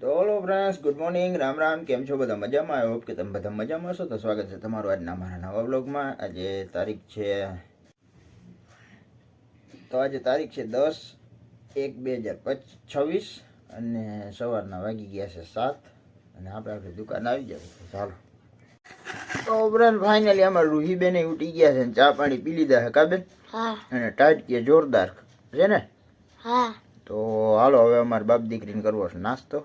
તો hello friends, good morning, Ram Ram. કેમ છો બધા? મજામાં? આઈ હોપ કે તમે બધા મજામાં હશો. તો સ્વાગત છે તમારું આજના મારા નવા વ્લોગમાં. આજે તારીખ છે 10/1/2026 અને સવારના વાગી ગયા છે 7 અને આપણે આપણી દુકાન આવી જાય છે. ચાલો તો ફ્રેન્ડ ફાઇનલી અમારા રૂહીબેને ઉઠી ગયા છે, ચા પાણી પી લીધા છે કાબેન? હા. અને ટાઈટ કે જોરદાર છે ને? હા. તો હાલો હવે અમારે બાપ દીકરીને કરવો છે નાસ્તો.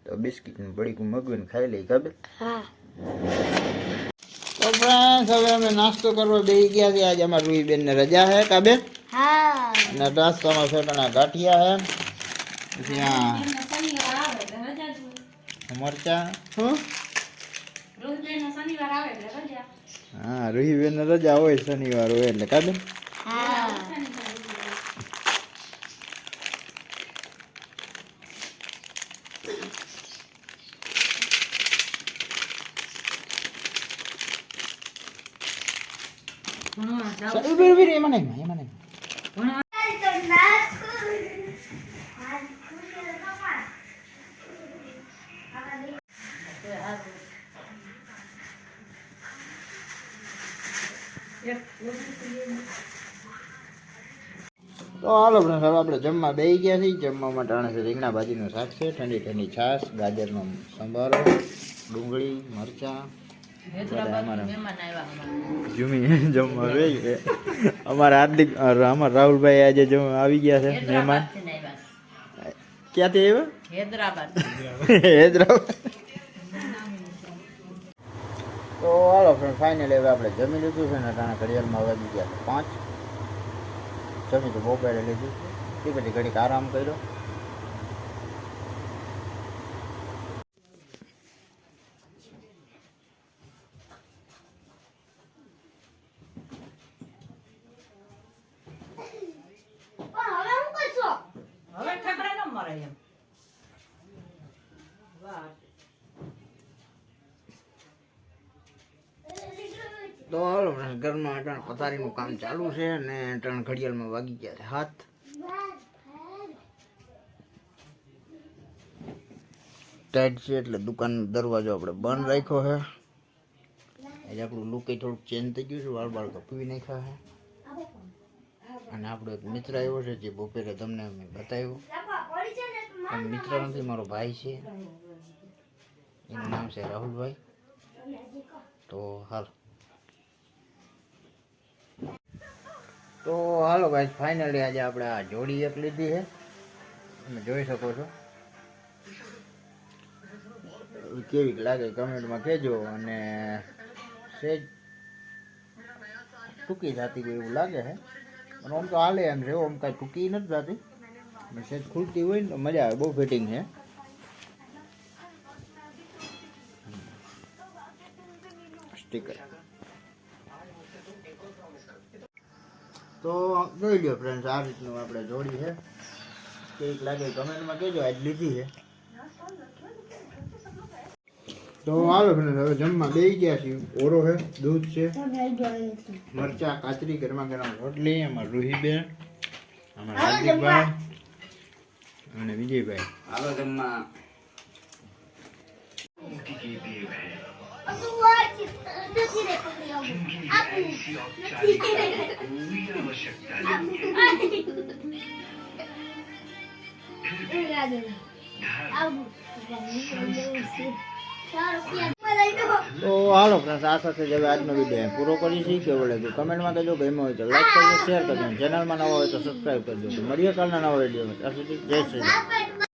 તો બિસ્કિટ ને પડીકું મગવીને ખાઈ લઈ કાબે. હા. તો ફ્રેન્ડ્સ હવે અમે નાસ્તો કરવા બેસી ગયા છે. આજે અમારા રૂહીબેન ને રજા છે કાબે. હા. અને નાસ્તામાં છોટાના ગાંઠિયા છે, પછી આ મરચા. શું? હા, રૂહીબેન ને રજા હોય, શનિવાર હોય એટલે કાબે. હા. એમાં નહીં. તો હાલો ફ્રેન્ડ, હવે આપણે જમવા બેસી ગયા છીએ. જમવા માટે આણે છે રીંગણા ભાજીનું શાક છે, ઠંડી ઠંડી છાશ, ગાજરનો સંભારો, ડુંગળી, મરચાં. જમી જમવા રહી છે અમારા હાર્દિક, અમારા રાહુલભાઈ આજે આવી ગયા છે મહેમાન. ક્યાંથી આવ્યા? હૈદરાબાદ. તો હાલો ફ્રેન્ડ, ફાઇનલી હવે આપણે જમી લીધું છે ને ટાણા ઘડિયાળમાં વાગી ગયા છે 5. જમી તો બપોરે લીધું એ પછી ઘડીક આરામ કર્યો. તો હાલો ઘરમાં અટાણ પથારીનું કામ ચાલુ છે અને અટાણ ઘડિયાળમાં વાગી ગયા છે 7. ટાઈટ છે એટલે દુકાનનો દરવાજો આપણે બંધ રાખ્યો છે. એટલે આપણું લુક થોડુંક ચેન્જ થઈ ગયું છે, વાળ કપવી નાખ્યા છે. અને આપણો એક મિત્ર આવ્યો છે જે બપોરે તમને અમે બતાવ્યું. મિત્ર નથી, મારો ભાઈ છે, એનું નામ છે રાહુલભાઈ. તો હાલો ગાઈસ, ફાઇનલી આજે આપણે આ જોડી એક લીધી છે, તમે જોઈ શકો છો. કેવી લાગે કમેન્ટમાં કહેજો. અને સેજ ટૂંકી જાતી હોય એવું લાગે છે, પણ આમ તો હાલે એમ છે. આમ કાંઈ ટૂંકી નથી જાતી, સેજ ખુલતી હોય ને તો મજા આવે. બહુ ફિટિંગ છે. સ્ટીકર તો જોઈ લ્યો ફ્રેન્ડ્સ, આ રીતનું આપણે જોડી છે. કેવીક લાગે કમેન્ટમાં કહેજો. આજ લીધી છે. તો હાલો ફ્રેન્ડ, હવે જમવા બેસી ગયા છીએ. ઓરો છે, દૂધ છે, મરચા, કાચરી, ગરમા ગરમ રોટલી. અમારા રૂહીબેન, અમારા હાર્દિકભાઈ અને વિજયભાઈ. હાલો જમવા. તો હાલો ફ્રેન્ડ્સ, આ સાથે જ હવે આજનો વિડીયો પૂરો કરીશું. કેવો લાગ્યું કમેન્ટમાં કહેજો. ગમ્યો હોય તો લાઈક કરજો, શેર કરજો, ચેનલમાં નવા હોય તો સબસ્ક્રાઈબ કરજો. તો મળીએ કાલના નવા વિડીયોમાં. ત્યાં સુધી જય શ્રી રામ.